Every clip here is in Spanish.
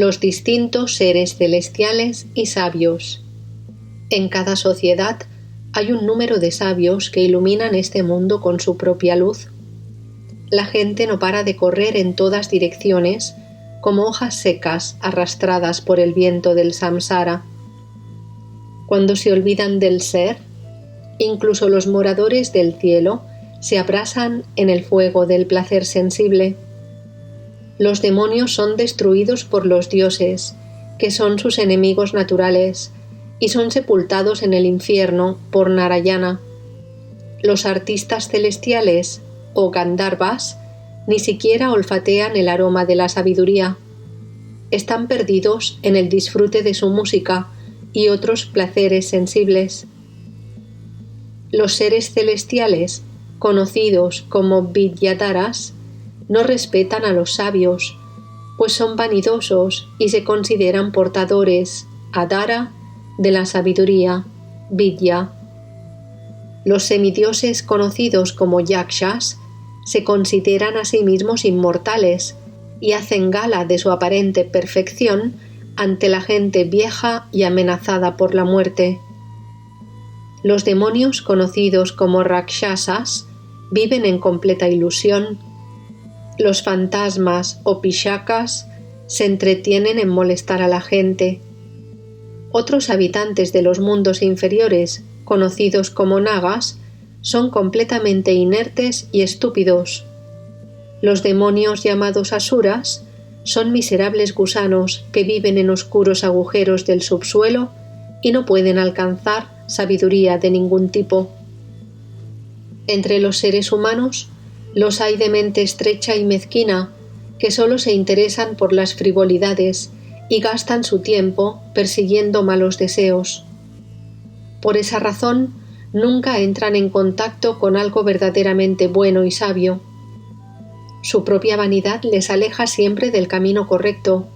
los distintos seres celestiales y sabios. En cada sociedad hay un número de sabios que iluminan este mundo con su propia luz. La gente no para de correr en todas direcciones, como hojas secas arrastradas por el viento del samsara. Cuando se olvidan del ser, incluso los moradores del cielo se abrasan en el fuego del placer sensible. Los demonios son destruidos por los dioses, que son sus enemigos naturales, y son sepultados en el infierno por Narayana. Los artistas celestiales, o Gandharvas, ni siquiera olfatean el aroma de la sabiduría. Están perdidos en el disfrute de su música y otros placeres sensibles. Los seres celestiales, conocidos como Vidyadharas, no respetan a los sabios, pues son vanidosos y se consideran portadores, adhara, de la sabiduría, Vidya. Los semidioses conocidos como Yakshas se consideran a sí mismos inmortales y hacen gala de su aparente perfección ante la gente vieja y amenazada por la muerte. Los demonios conocidos como Rakshasas viven en completa ilusión. Los fantasmas o pishakas se entretienen en molestar a la gente. Otros habitantes de los mundos inferiores, conocidos como nagas, son completamente inertes y estúpidos. Los demonios llamados asuras son miserables gusanos que viven en oscuros agujeros del subsuelo y no pueden alcanzar sabiduría de ningún tipo. Entre los seres humanos los hay de mente estrecha y mezquina, que solo se interesan por las frivolidades y gastan su tiempo persiguiendo malos deseos. Por esa razón, nunca entran en contacto con algo verdaderamente bueno y sabio. Su propia vanidad les aleja siempre del camino correcto.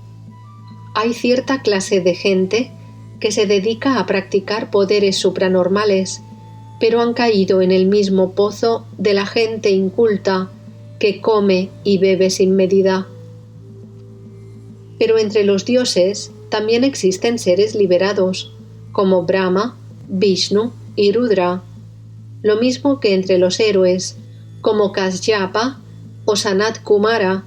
Hay cierta clase de gente que se dedica a practicar poderes supranormales, pero han caído en el mismo pozo de la gente inculta que come y bebe sin medida. Pero entre los dioses también existen seres liberados, como Brahma, Vishnu y Rudra, lo mismo que entre los héroes, como Kasyapa o Sanat Kumara,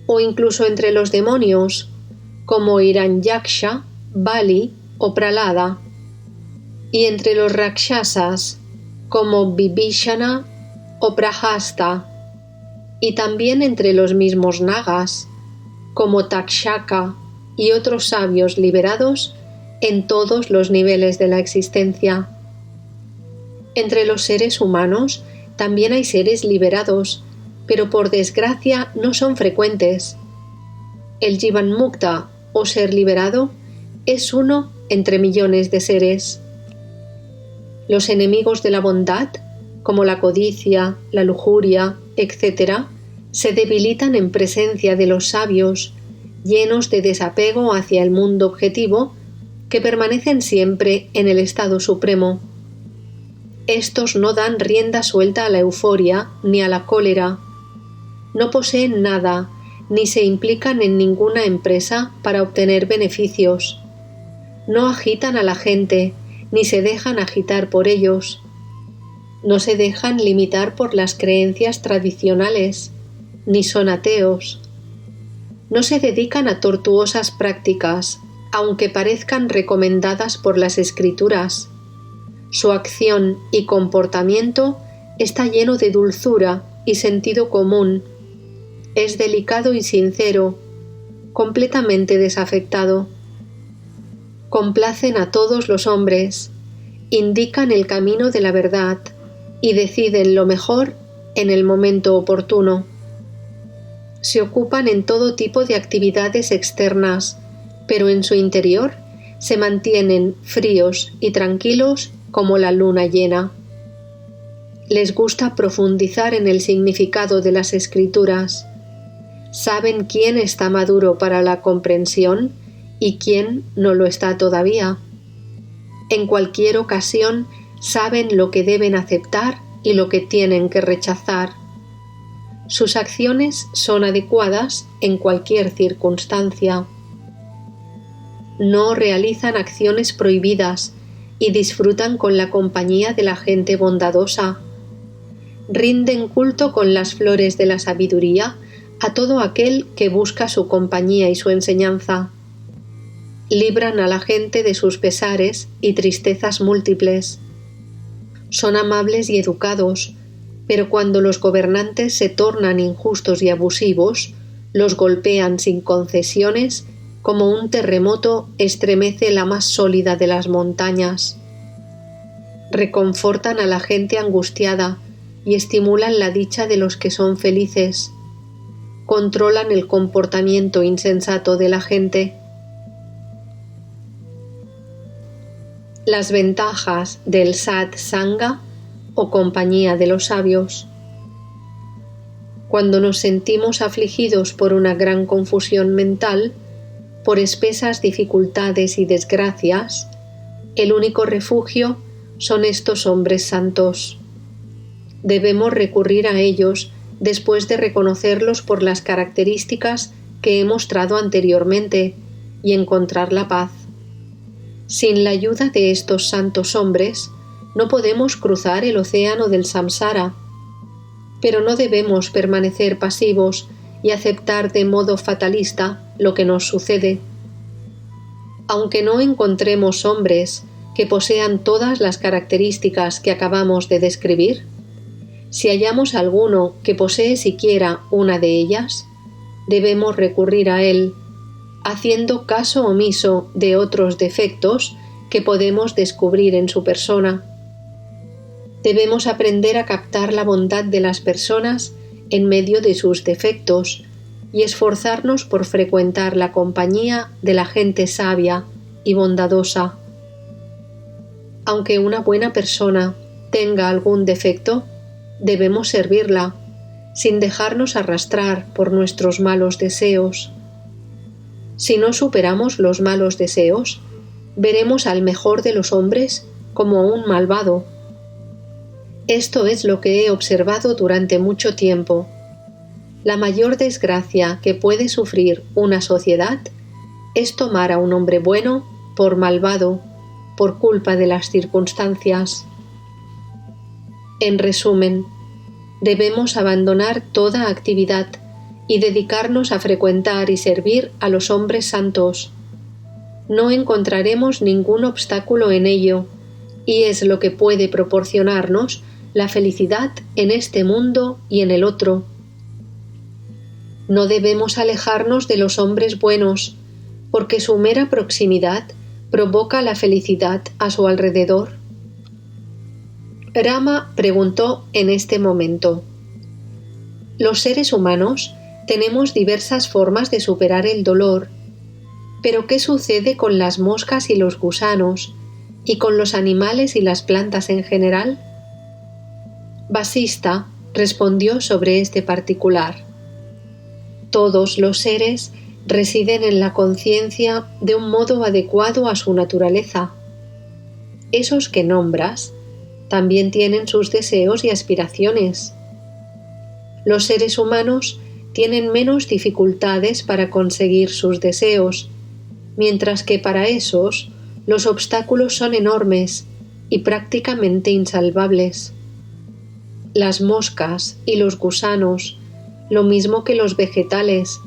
o incluso entre los demonios, como Hiranyaksha, Bali o Pralada, y entre los Rakshasas, como Vibhishana o Prahasta, y también entre los mismos nagas, como Takshaka y otros sabios liberados en todos los niveles de la existencia. Entre los seres humanos también hay seres liberados, pero por desgracia no son frecuentes. El Jivan Mukta, o ser liberado, es uno entre millones de seres. Los enemigos de la bondad, como la codicia, la lujuria, etc., se debilitan en presencia de los sabios, llenos de desapego hacia el mundo objetivo, que permanecen siempre en el estado supremo. Estos no dan rienda suelta a la euforia ni a la cólera. No poseen nada, ni se implican en ninguna empresa para obtener beneficios. No agitan a la gente, ni se dejan agitar por ellos. No se dejan limitar por las creencias tradicionales, ni son ateos. No se dedican a tortuosas prácticas, aunque parezcan recomendadas por las escrituras. Su acción y comportamiento está lleno de dulzura y sentido común. Es delicado y sincero, completamente desafectado. Complacen a todos los hombres, indican el camino de la verdad y deciden lo mejor en el momento oportuno. Se ocupan en todo tipo de actividades externas, pero en su interior se mantienen fríos y tranquilos como la luna llena. Les gusta profundizar en el significado de las escrituras. Saben quién está maduro para la comprensión y quién no lo está todavía. En cualquier ocasión saben lo que deben aceptar y lo que tienen que rechazar. Sus acciones son adecuadas en cualquier circunstancia. no realizan acciones prohibidas y disfrutan con la compañía de la gente bondadosa. Rinden culto con las flores de la sabiduría a todo aquel que busca su compañía y su enseñanza. Libran a la gente de sus pesares y tristezas múltiples. Son amables y educados, pero cuando los gobernantes se tornan injustos y abusivos, los golpean sin concesiones, como un terremoto estremece la más sólida de las montañas. Reconfortan a la gente angustiada y estimulan la dicha de los que son felices. Controlan el comportamiento insensato de la gente. Las ventajas del satsanga o compañía de los sabios. Cuando nos sentimos afligidos por una gran confusión mental, por espesas dificultades y desgracias, el único refugio son estos hombres santos. Debemos recurrir a ellos después de reconocerlos por las características que he mostrado anteriormente y encontrar la paz. Sin la ayuda de estos santos hombres, no podemos cruzar el océano del samsara, pero no debemos permanecer pasivos y aceptar de modo fatalista lo que nos sucede. Aunque no encontremos hombres que posean todas las características que acabamos de describir, si hallamos alguno que posee siquiera una de ellas, debemos recurrir a él, haciendo caso omiso de otros defectos que podemos descubrir en su persona. Debemos aprender a captar la bondad de las personas en medio de sus defectos y esforzarnos por frecuentar la compañía de la gente sabia y bondadosa. Aunque una buena persona tenga algún defecto, debemos servirla, sin dejarnos arrastrar por nuestros malos deseos. Si no superamos los malos deseos, veremos al mejor de los hombres como un malvado. Esto es lo que he observado durante mucho tiempo. La mayor desgracia que puede sufrir una sociedad es tomar a un hombre bueno por malvado, por culpa de las circunstancias. En resumen, debemos abandonar toda actividad y dedicarnos a frecuentar y servir a los hombres santos. No encontraremos ningún obstáculo en ello, y es lo que puede proporcionarnos la felicidad en este mundo y en el otro. No debemos alejarnos de los hombres buenos, porque su mera proximidad provoca la felicidad a su alrededor. Rama preguntó en este momento: los seres humanos tenemos diversas formas de superar el dolor, pero ¿qué sucede con las moscas y los gusanos, y con los animales y las plantas en general? Vasista respondió sobre este particular: todos los seres residen en la conciencia de un modo adecuado a su naturaleza. Esos que nombras también tienen sus deseos y aspiraciones. Los seres humanos tienen menos dificultades para conseguir sus deseos, mientras que para esos los obstáculos son enormes y prácticamente insalvables. Las moscas y los gusanos, lo mismo que los vegetales,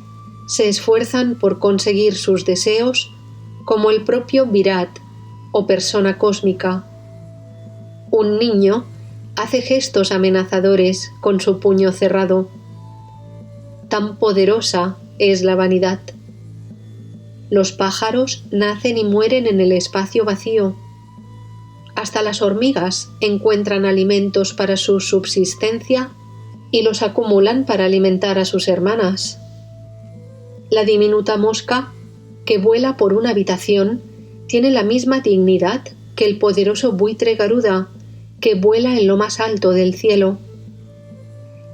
se esfuerzan por conseguir sus deseos como el propio Virat o persona cósmica. Un niño hace gestos amenazadores con su puño cerrado. Tan poderosa es la vanidad. Los pájaros nacen y mueren en el espacio vacío. Hasta las hormigas encuentran alimentos para su subsistencia y los acumulan para alimentar a sus hermanas. La diminuta mosca, que vuela por una habitación, tiene la misma dignidad que el poderoso buitre Garuda, que vuela en lo más alto del cielo.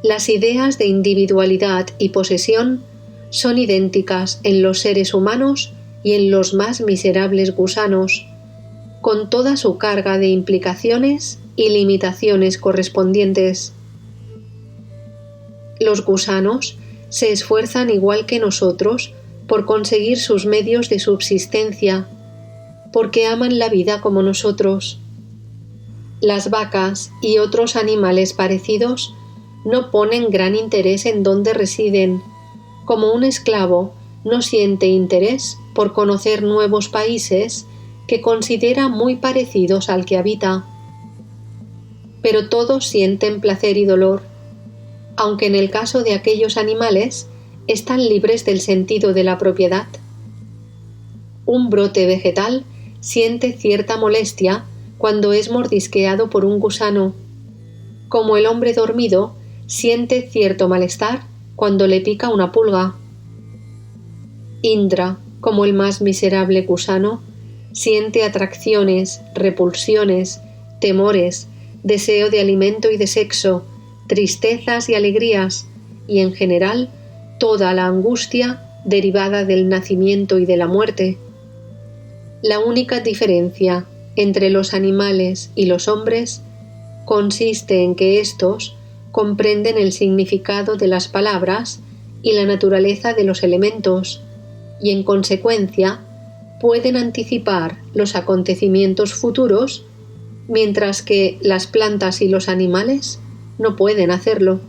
Las ideas de individualidad y posesión son idénticas en los seres humanos y en los más miserables gusanos, con toda su carga de implicaciones y limitaciones correspondientes. Los gusanos se esfuerzan igual que nosotros por conseguir sus medios de subsistencia, porque aman la vida como nosotros. Las vacas y otros animales parecidos no ponen gran interés en dónde residen, como un esclavo no siente interés por conocer nuevos países que considera muy parecidos al que habita. Pero todos sienten placer y dolor, aunque en el caso de aquellos animales están libres del sentido de la propiedad. Un brote vegetal siente cierta molestia cuando es mordisqueado por un gusano, como el hombre dormido siente cierto malestar cuando le pica una pulga. Indra, como el más miserable gusano, siente atracciones, repulsiones, temores, deseo de alimento y de sexo, tristezas y alegrías, y en general toda la angustia derivada del nacimiento y de la muerte. La única diferencia entre los animales y los hombres consiste en que éstos comprenden el significado de las palabras y la naturaleza de los elementos, y en consecuencia pueden anticipar los acontecimientos futuros, mientras que las plantas y los animales no pueden hacerlo.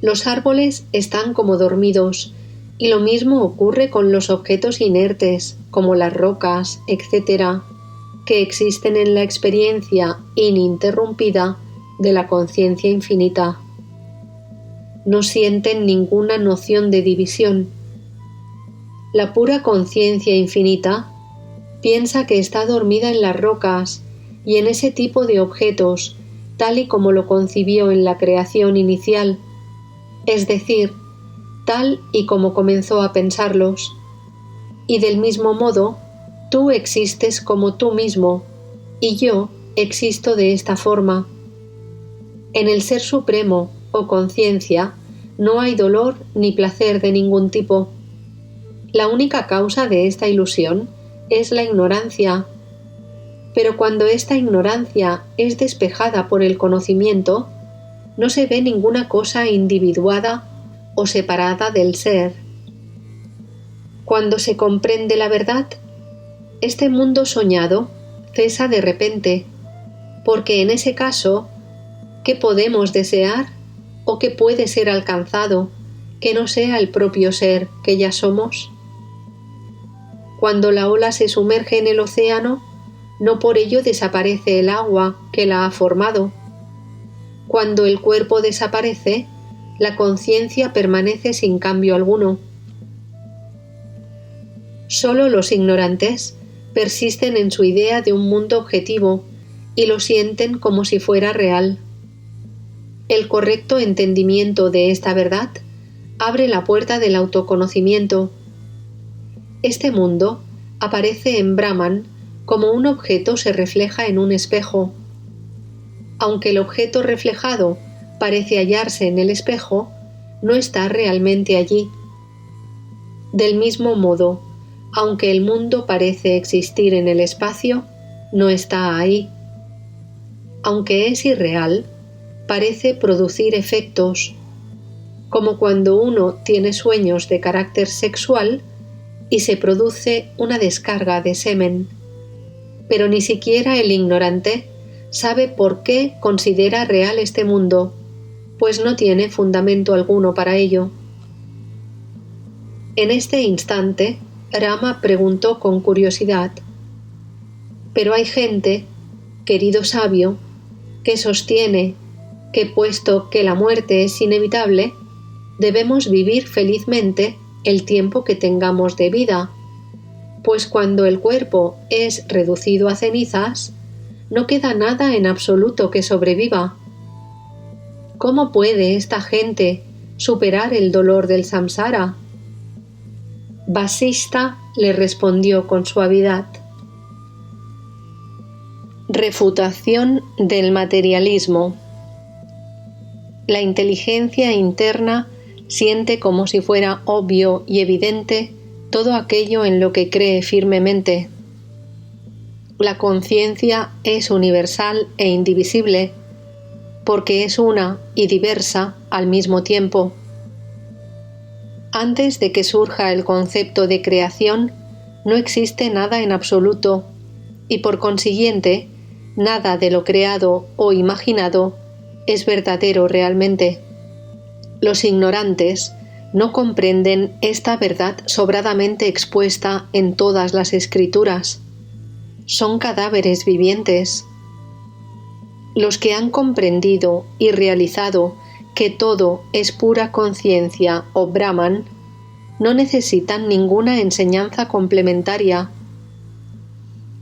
Los árboles están como dormidos, y lo mismo ocurre con los objetos inertes, como las rocas, etc., que existen en la experiencia ininterrumpida de la conciencia infinita. No sienten ninguna noción de división. La pura conciencia infinita piensa que está dormida en las rocas y en ese tipo de objetos, tal y como lo concibió en la creación inicial, es decir, tal y como comenzó a pensarlos. Y del mismo modo, tú existes como tú mismo, y yo existo de esta forma. En el Ser Supremo o conciencia no hay dolor ni placer de ningún tipo. La única causa de esta ilusión es la ignorancia. Pero cuando esta ignorancia es despejada por el conocimiento, no se ve ninguna cosa individuada o separada del ser. Cuando se comprende la verdad, este mundo soñado cesa de repente, porque en ese caso, ¿qué podemos desear o qué puede ser alcanzado que no sea el propio ser que ya somos? Cuando la ola se sumerge en el océano, no por ello desaparece el agua que la ha formado. Cuando el cuerpo desaparece, la conciencia permanece sin cambio alguno. Solo los ignorantes persisten en su idea de un mundo objetivo y lo sienten como si fuera real. El correcto entendimiento de esta verdad abre la puerta del autoconocimiento. Este mundo aparece en Brahman como un objeto se refleja en un espejo. Aunque el objeto reflejado parece hallarse en el espejo, no está realmente allí. Del mismo modo, aunque el mundo parece existir en el espacio, no está ahí. Aunque es irreal, parece producir efectos, como cuando uno tiene sueños de carácter sexual y se produce una descarga de semen. Pero ni siquiera el ignorante sabe por qué considera real este mundo, pues no tiene fundamento alguno para ello. En este instante, Rama preguntó con curiosidad: «Pero hay gente, querido sabio, que sostiene que puesto que la muerte es inevitable, debemos vivir felizmente el tiempo que tengamos de vida, pues cuando el cuerpo es reducido a cenizas, no queda nada en absoluto que sobreviva. ¿Cómo puede esta gente superar el dolor del samsara?» Vasista le respondió con suavidad: Refutación del materialismo. La inteligencia interna siente como si fuera obvio y evidente todo aquello en lo que cree firmemente. La conciencia es universal e indivisible, porque es una y diversa al mismo tiempo. Antes de que surja el concepto de creación, no existe nada en absoluto, y por consiguiente, nada de lo creado o imaginado es verdadero realmente. Los ignorantes no comprenden esta verdad sobradamente expuesta en todas las escrituras. Son cadáveres vivientes. Los que han comprendido y realizado que todo es pura conciencia o Brahman, no necesitan ninguna enseñanza complementaria.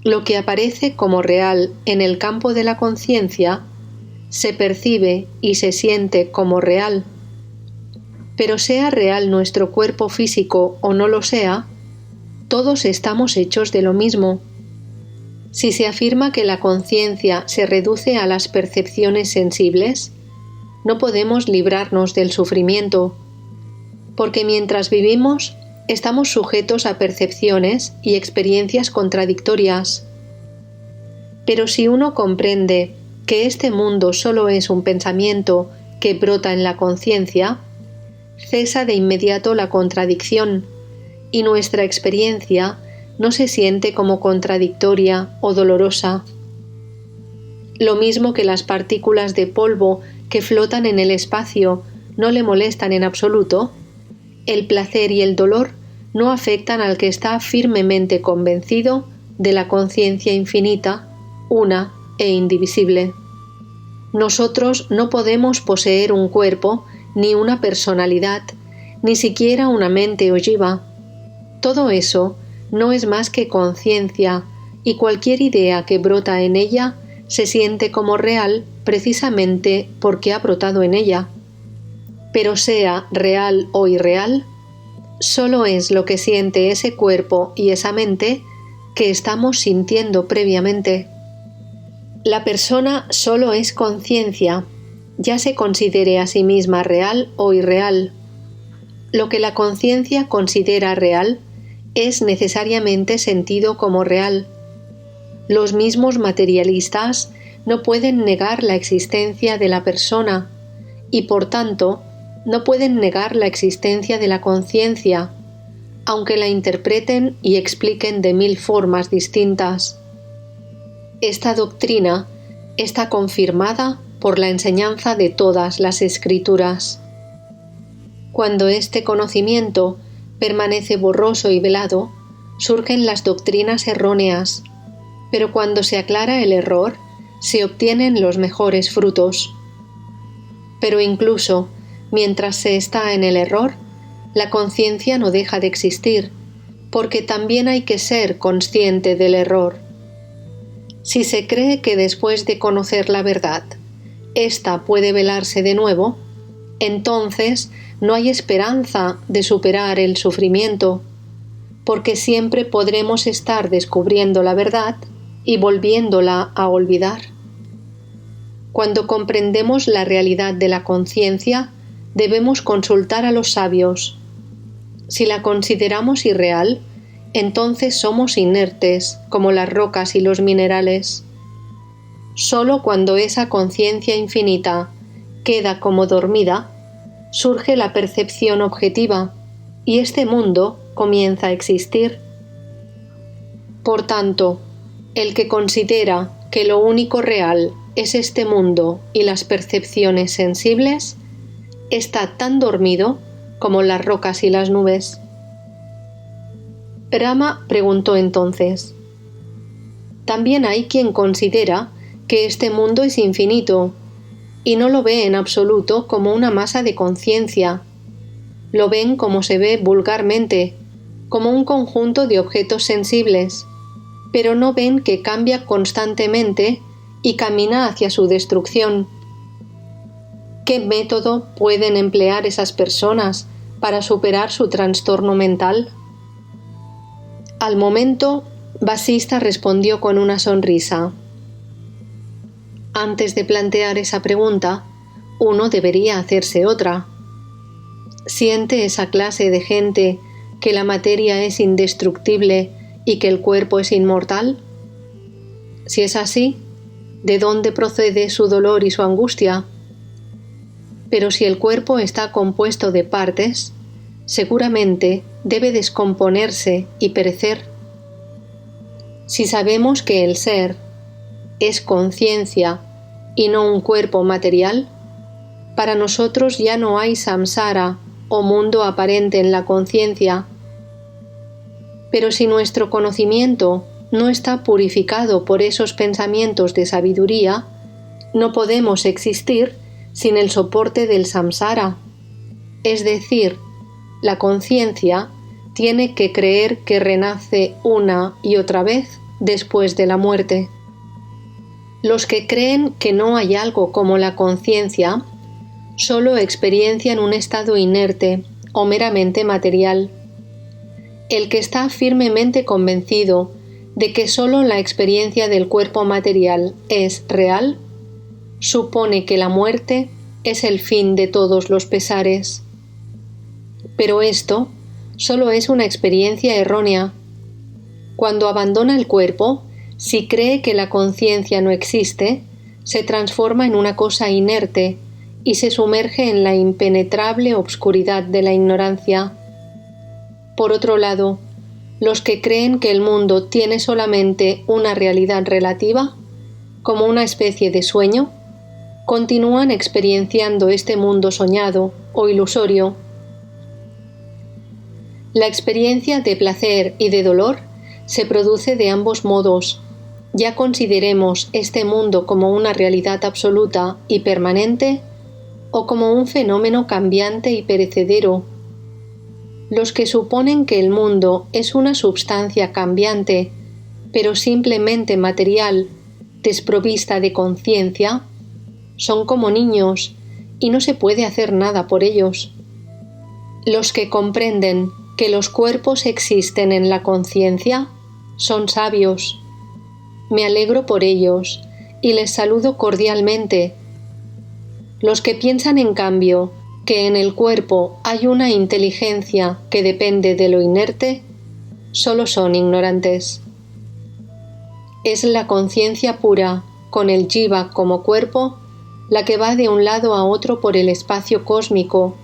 Lo que aparece como real en el campo de la conciencia se percibe y se siente como real. Pero sea real nuestro cuerpo físico o no lo sea, todos estamos hechos de lo mismo. Si se afirma que la conciencia se reduce a las percepciones sensibles, no podemos librarnos del sufrimiento, porque mientras vivimos estamos sujetos a percepciones y experiencias contradictorias. Pero si uno comprende que este mundo solo es un pensamiento que brota en la conciencia, cesa de inmediato la contradicción y nuestra experiencia no se siente como contradictoria o dolorosa. Lo mismo que las partículas de polvo que flotan en el espacio no le molestan en absoluto, el placer y el dolor no afectan al que está firmemente convencido de la conciencia infinita, una e indivisible. Nosotros no podemos poseer un cuerpo, ni una personalidad, ni siquiera una mente o jiva. Todo eso no es más que conciencia, y cualquier idea que brota en ella se siente como real precisamente porque ha brotado en ella. Pero sea real o irreal, solo es lo que siente ese cuerpo y esa mente que estamos sintiendo previamente. La persona solo es conciencia, ya se considere a sí misma real o irreal. Lo que la conciencia considera real es necesariamente sentido como real. Los mismos materialistas no pueden negar la existencia de la persona y por tanto no pueden negar la existencia de la conciencia, aunque la interpreten y expliquen de 1000 formas distintas. Esta doctrina está confirmada por la enseñanza de todas las escrituras. Cuando este conocimiento permanece borroso y velado, surgen las doctrinas erróneas, pero cuando se aclara el error, se obtienen los mejores frutos. Pero incluso mientras se está en el error, la conciencia no deja de existir, porque también hay que ser consciente del error. Si se cree que después de conocer la verdad, ésta puede velarse de nuevo, entonces no hay esperanza de superar el sufrimiento, porque siempre podremos estar descubriendo la verdad y volviéndola a olvidar. Cuando comprendemos la realidad de la conciencia, debemos consultar a los sabios. Si la consideramos irreal, entonces somos inertes como las rocas y los minerales. Solo cuando esa conciencia infinita queda como dormida, surge la percepción objetiva y este mundo comienza a existir. Por tanto, el que considera que lo único real es este mundo y las percepciones sensibles, está tan dormido como las rocas y las nubes. Rama preguntó entonces: también hay quien considera que este mundo es infinito y no lo ve en absoluto como una masa de conciencia. Lo ven como se ve vulgarmente, como un conjunto de objetos sensibles, pero no ven que cambia constantemente y camina hacia su destrucción. ¿Qué método pueden emplear esas personas para superar su trastorno mental? Al momento, Vasista respondió con una sonrisa: antes de plantear esa pregunta, uno debería hacerse otra. ¿Siente esa clase de gente que la materia es indestructible y que el cuerpo es inmortal? Si es así, ¿de dónde procede su dolor y su angustia? Pero si el cuerpo está compuesto de partes, seguramente debe descomponerse y perecer. Si sabemos que el ser es conciencia y no un cuerpo material, para nosotros ya no hay samsara o mundo aparente en la conciencia. Pero si nuestro conocimiento no está purificado por esos pensamientos de sabiduría, no podemos existir sin el soporte del samsara. Es decir, la conciencia tiene que creer que renace una y otra vez después de la muerte. Los que creen que no hay algo como la conciencia solo experiencian un estado inerte o meramente material. El que está firmemente convencido de que solo la experiencia del cuerpo material es real, supone que la muerte es el fin de todos los pesares. Pero esto solo es una experiencia errónea. Cuando abandona el cuerpo, si cree que la conciencia no existe, se transforma en una cosa inerte y se sumerge en la impenetrable obscuridad de la ignorancia. Por otro lado, los que creen que el mundo tiene solamente una realidad relativa, como una especie de sueño, continúan experienciando este mundo soñado o ilusorio. La experiencia de placer y de dolor se produce de ambos modos. Ya consideremos este mundo como una realidad absoluta y permanente o como un fenómeno cambiante y perecedero. Los que suponen que el mundo es una substancia cambiante, pero simplemente material, desprovista de conciencia, son como niños y no se puede hacer nada por ellos. Los que comprenden que los cuerpos existen en la conciencia son sabios. Me alegro por ellos y les saludo cordialmente. Los que piensan, en cambio, que en el cuerpo hay una inteligencia que depende de lo inerte, solo son ignorantes. Es la conciencia pura, con el jiva como cuerpo, la que va de un lado a otro por el espacio cósmico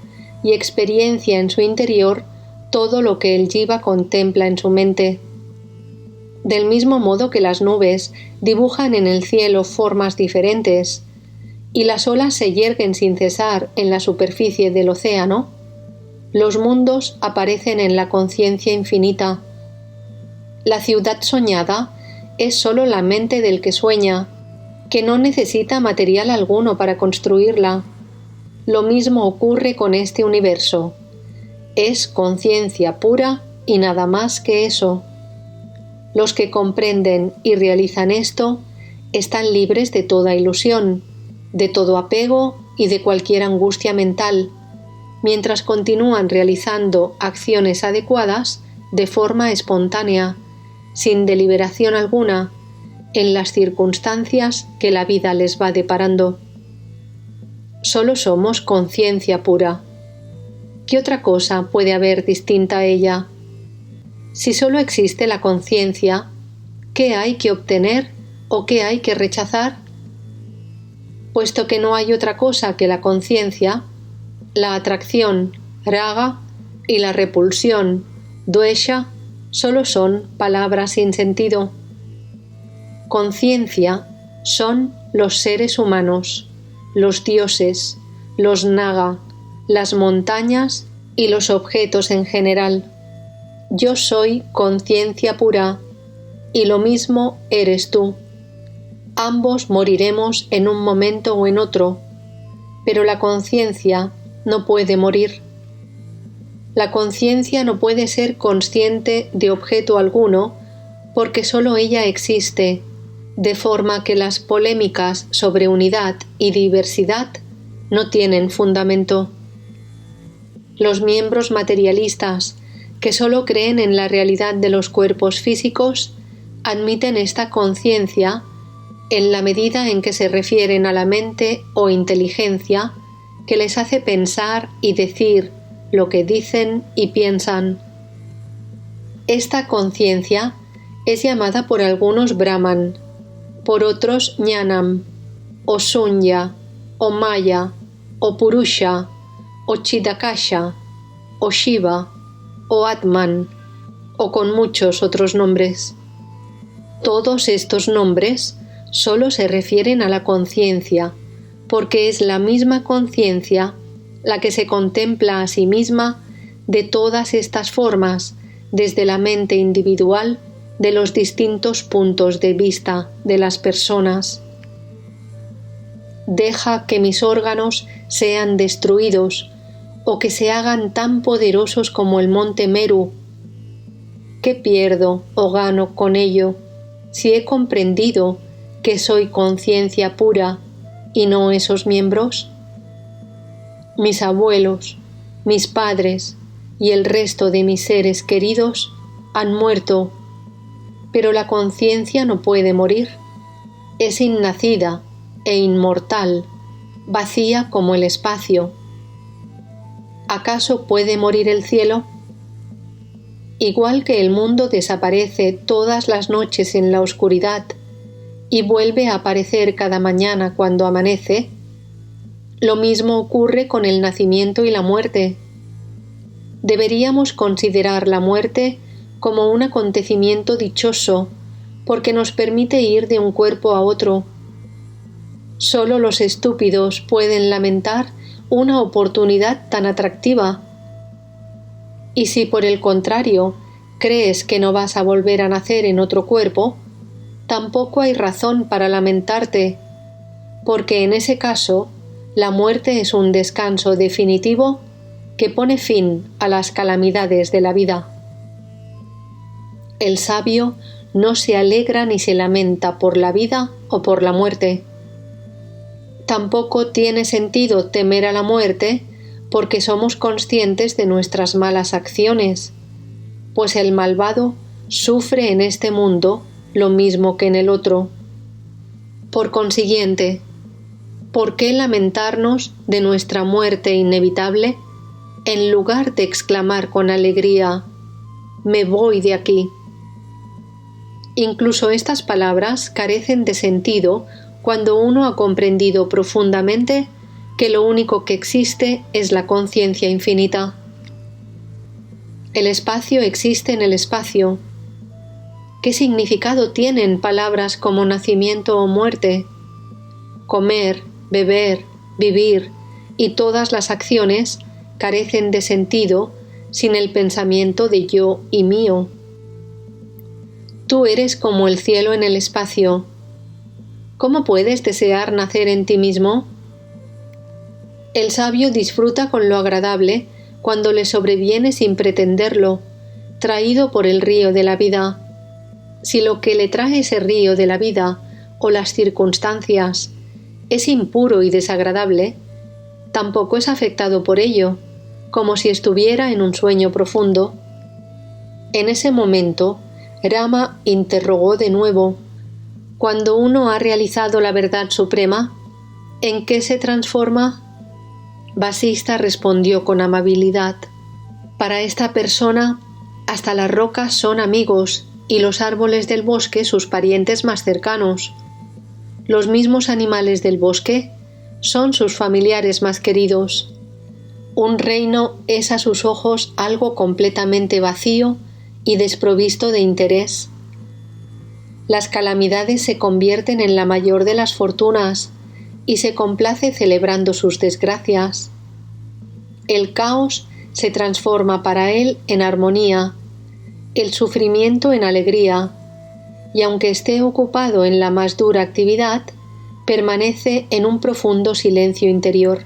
y experiencia en su interior todo lo que el jiva contempla en su mente. Del mismo modo que las nubes dibujan en el cielo formas diferentes y las olas se yerguen sin cesar en la superficie del océano, los mundos aparecen en la conciencia infinita. La ciudad soñada es sólo la mente del que sueña, que no necesita material alguno para construirla. Lo mismo ocurre con este universo. Es conciencia pura y nada más que eso. Los que comprenden y realizan esto están libres de toda ilusión, de todo apego y de cualquier angustia mental, mientras continúan realizando acciones adecuadas de forma espontánea, sin deliberación alguna, en las circunstancias que la vida les va deparando. Solo somos conciencia pura. ¿Qué otra cosa puede haber distinta a ella? Si solo existe la conciencia, ¿qué hay que obtener o qué hay que rechazar? Puesto que no hay otra cosa que la conciencia, la atracción, raga, y la repulsión, dvesha, solo son palabras sin sentido. Conciencia son los seres humanos, los dioses, los naga, las montañas y los objetos en general. Yo soy conciencia pura, y lo mismo eres tú. Ambos moriremos en un momento o en otro, pero la conciencia no puede morir. La conciencia no puede ser consciente de objeto alguno porque sólo ella existe, de forma que las polémicas sobre unidad y diversidad no tienen fundamento. Los miembros materialistas que sólo creen en la realidad de los cuerpos físicos admiten esta conciencia en la medida en que se refieren a la mente o inteligencia que les hace pensar y decir lo que dicen y piensan. Esta conciencia es llamada por algunos Brahman, por otros Jnanam, o Sunya, o Maya, o Purusha, o Chidakasha, o Shiva, o Atman, o con muchos otros nombres. Todos estos nombres solo se refieren a la conciencia, porque es la misma conciencia la que se contempla a sí misma de todas estas formas desde la mente individual de los distintos puntos de vista de las personas. Deja que mis órganos sean destruidos o que se hagan tan poderosos como el monte Meru. ¿Qué pierdo o gano con ello si he comprendido que soy conciencia pura y no esos miembros? Mis abuelos, mis padres y el resto de mis seres queridos han muerto, pero la conciencia no puede morir. Es innacida e inmortal, vacía como el espacio. ¿Acaso puede morir el cielo? Igual que el mundo desaparece todas las noches en la oscuridad y vuelve a aparecer cada mañana cuando amanece, lo mismo ocurre con el nacimiento y la muerte. Deberíamos considerar la muerte como un acontecimiento dichoso porque nos permite ir de un cuerpo a otro. Solo los estúpidos pueden lamentar una oportunidad tan atractiva. Y si por el contrario crees que no vas a volver a nacer en otro cuerpo, tampoco hay razón para lamentarte, porque en ese caso la muerte es un descanso definitivo que pone fin a las calamidades de la vida. El sabio no se alegra ni se lamenta por la vida o por la muerte. Tampoco tiene sentido temer a la muerte porque somos conscientes de nuestras malas acciones, pues el malvado sufre en este mundo lo mismo que en el otro. Por consiguiente, ¿por qué lamentarnos de nuestra muerte inevitable en lugar de exclamar con alegría: «Me voy de aquí»? Incluso estas palabras carecen de sentido cuando uno ha comprendido profundamente que lo único que existe es la conciencia infinita. El espacio existe en el espacio. ¿Qué significado tienen palabras como nacimiento o muerte? Comer, beber, vivir y todas las acciones carecen de sentido sin el pensamiento de yo y mío. Tú eres como el cielo en el espacio. ¿Cómo puedes desear nacer en ti mismo? El sabio disfruta con lo agradable cuando le sobreviene sin pretenderlo, traído por el río de la vida. Si lo que le trae ese río de la vida o las circunstancias es impuro y desagradable, tampoco es afectado por ello, como si estuviera en un sueño profundo. En ese momento, Rama interrogó de nuevo: cuando uno ha realizado la verdad suprema, ¿en qué se transforma? Vasista respondió con amabilidad: para esta persona, hasta las rocas son amigos y los árboles del bosque sus parientes más cercanos. Los mismos animales del bosque son sus familiares más queridos. Un reino es a sus ojos algo completamente vacío y desprovisto de interés. Las calamidades se convierten en la mayor de las fortunas y se complace celebrando sus desgracias. El caos se transforma para él en armonía, el sufrimiento en alegría, y aunque esté ocupado en la más dura actividad, permanece en un profundo silencio interior.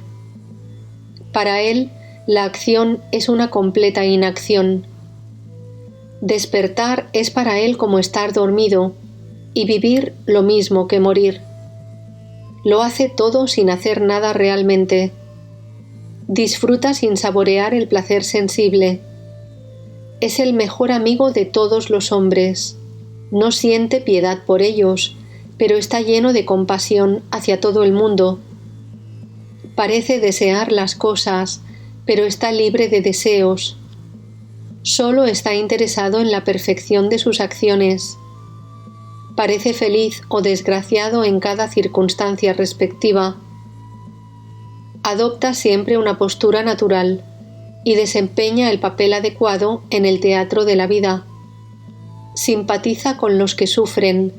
Para él, la acción es una completa inacción. Despertar es para él como estar dormido, y vivir lo mismo que morir. Lo hace todo sin hacer nada realmente. Disfruta sin saborear el placer sensible. Es el mejor amigo de todos los hombres. No siente piedad por ellos, pero está lleno de compasión hacia todo el mundo. Parece desear las cosas, pero está libre de deseos. Solo está interesado en la perfección de sus acciones. Parece feliz o desgraciado en cada circunstancia respectiva. Adopta siempre una postura natural, y desempeña el papel adecuado en el teatro de la vida. Simpatiza con los que sufren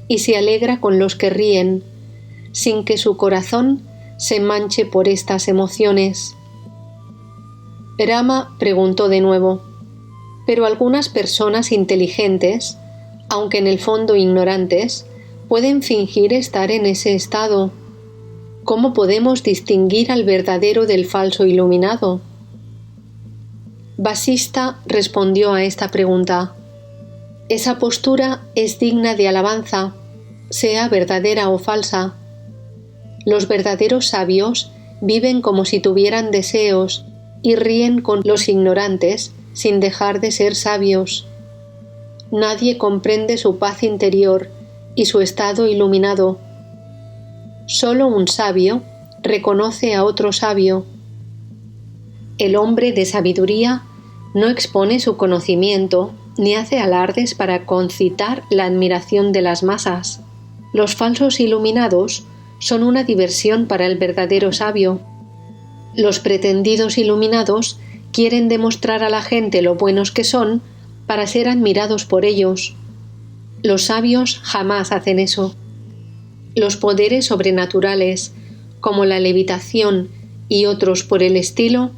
y se alegra con los que ríen, sin que su corazón se manche por estas emociones. Rama preguntó de nuevo: pero algunas personas inteligentes, aunque en el fondo ignorantes, pueden fingir estar en ese estado. ¿Cómo podemos distinguir al verdadero del falso iluminado? Vasista respondió a esta pregunta: esa postura es digna de alabanza, sea verdadera o falsa. Los verdaderos sabios viven como si tuvieran deseos y ríen con los ignorantes sin dejar de ser sabios. Nadie comprende su paz interior y su estado iluminado. Solo un sabio reconoce a otro sabio. El hombre de sabiduría no expone su conocimiento ni hace alardes para concitar la admiración de las masas. Los falsos iluminados son una diversión para el verdadero sabio. Los pretendidos iluminados quieren demostrar a la gente lo buenos que son para ser admirados por ellos. Los sabios jamás hacen eso. Los poderes sobrenaturales, como la levitación y otros por el estilo,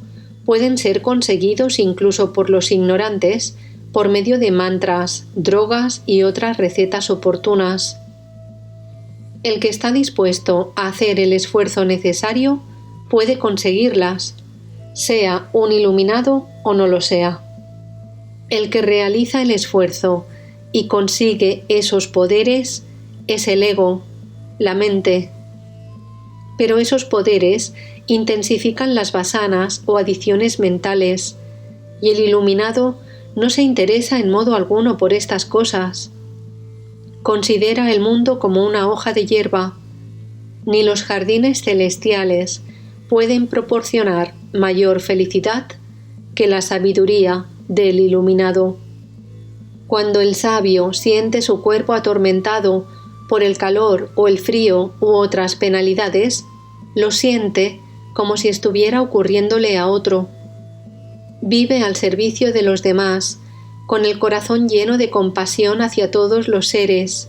pueden ser conseguidos incluso por los ignorantes por medio de mantras, drogas y otras recetas oportunas. El que está dispuesto a hacer el esfuerzo necesario puede conseguirlas, sea un iluminado o no lo sea. El que realiza el esfuerzo y consigue esos poderes es el ego, la mente. Pero esos poderes intensifican las vasanas o adiciones mentales, y el iluminado no se interesa en modo alguno por estas cosas. Considera el mundo como una hoja de hierba. Ni los jardines celestiales pueden proporcionar mayor felicidad que la sabiduría del iluminado. Cuando el sabio siente su cuerpo atormentado por el calor o el frío u otras penalidades, lo siente como si estuviera ocurriéndole a otro. Vive al servicio de los demás, con el corazón lleno de compasión hacia todos los seres.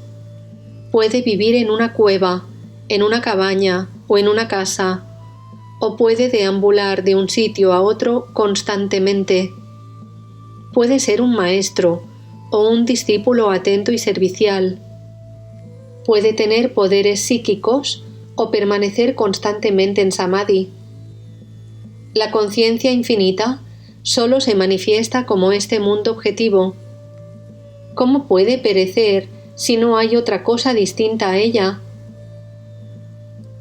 Puede vivir en una cueva, en una cabaña o en una casa, o puede deambular de un sitio a otro constantemente. Puede ser un maestro o un discípulo atento y servicial. Puede tener poderes psíquicos o permanecer constantemente en samadhi. La conciencia infinita solo se manifiesta como este mundo objetivo. ¿Cómo puede perecer si no hay otra cosa distinta a ella?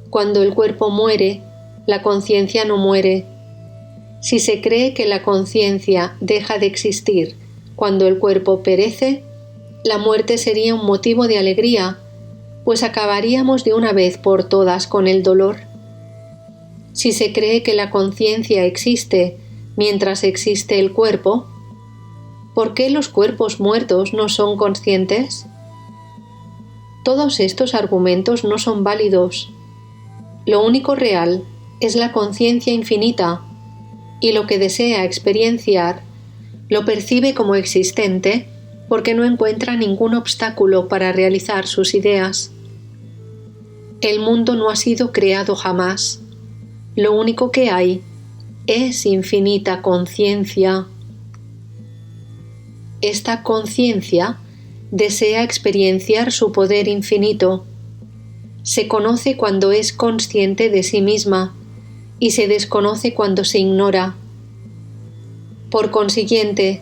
Cuando el cuerpo muere, la conciencia no muere. Si se cree que la conciencia deja de existir cuando el cuerpo perece, la muerte sería un motivo de alegría, pues acabaríamos de una vez por todas con el dolor. Si se cree que la conciencia existe mientras existe el cuerpo, ¿por qué los cuerpos muertos no son conscientes? Todos estos argumentos no son válidos. Lo único real es la conciencia infinita, y lo que desea experienciar lo percibe como existente porque no encuentra ningún obstáculo para realizar sus ideas. El mundo no ha sido creado jamás. Lo único que hay es infinita conciencia. Esta conciencia desea experienciar su poder infinito. Se conoce cuando es consciente de sí misma y se desconoce cuando se ignora. Por consiguiente,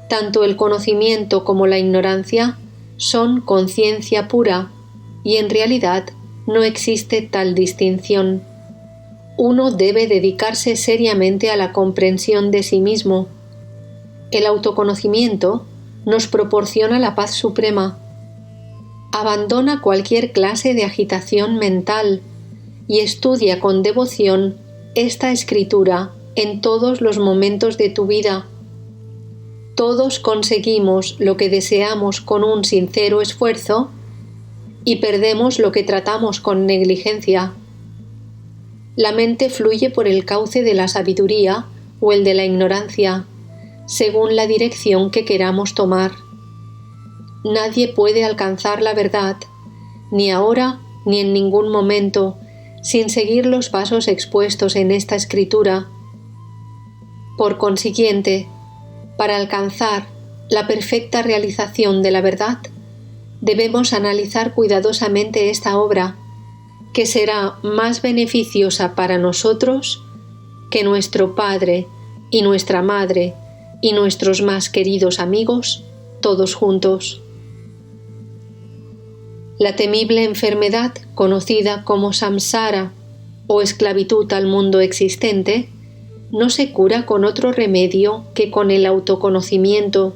tanto el conocimiento como la ignorancia son conciencia pura, y en realidad no existe tal distinción. Uno debe dedicarse seriamente a la comprensión de sí mismo. El autoconocimiento nos proporciona la paz suprema. Abandona cualquier clase de agitación mental y estudia con devoción esta escritura en todos los momentos de tu vida. Todos conseguimos lo que deseamos con un sincero esfuerzo y perdemos lo que tratamos con negligencia. La mente fluye por el cauce de la sabiduría o el de la ignorancia, según la dirección que queramos tomar. Nadie puede alcanzar la verdad, ni ahora ni en ningún momento, sin seguir los pasos expuestos en esta escritura. Por consiguiente, para alcanzar la perfecta realización de la verdad, debemos analizar cuidadosamente esta obra, que será más beneficiosa para nosotros que nuestro Padre y nuestra Madre y nuestros más queridos amigos, todos juntos. La temible enfermedad conocida como samsara o esclavitud al mundo existente no se cura con otro remedio que con el autoconocimiento.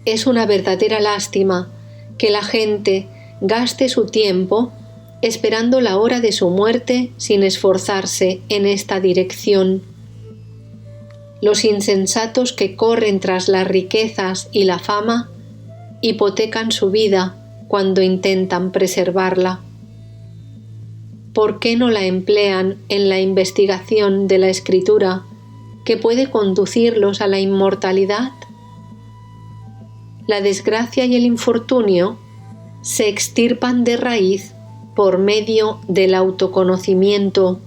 Es una verdadera lástima que la gente gaste su tiempo esperando la hora de su muerte sin esforzarse en esta dirección. Los insensatos que corren tras las riquezas y la fama hipotecan su vida cuando intentan preservarla. ¿Por qué no la emplean en la investigación de la escritura que puede conducirlos a la inmortalidad? La desgracia y el infortunio se extirpan de raíz por medio del autoconocimiento,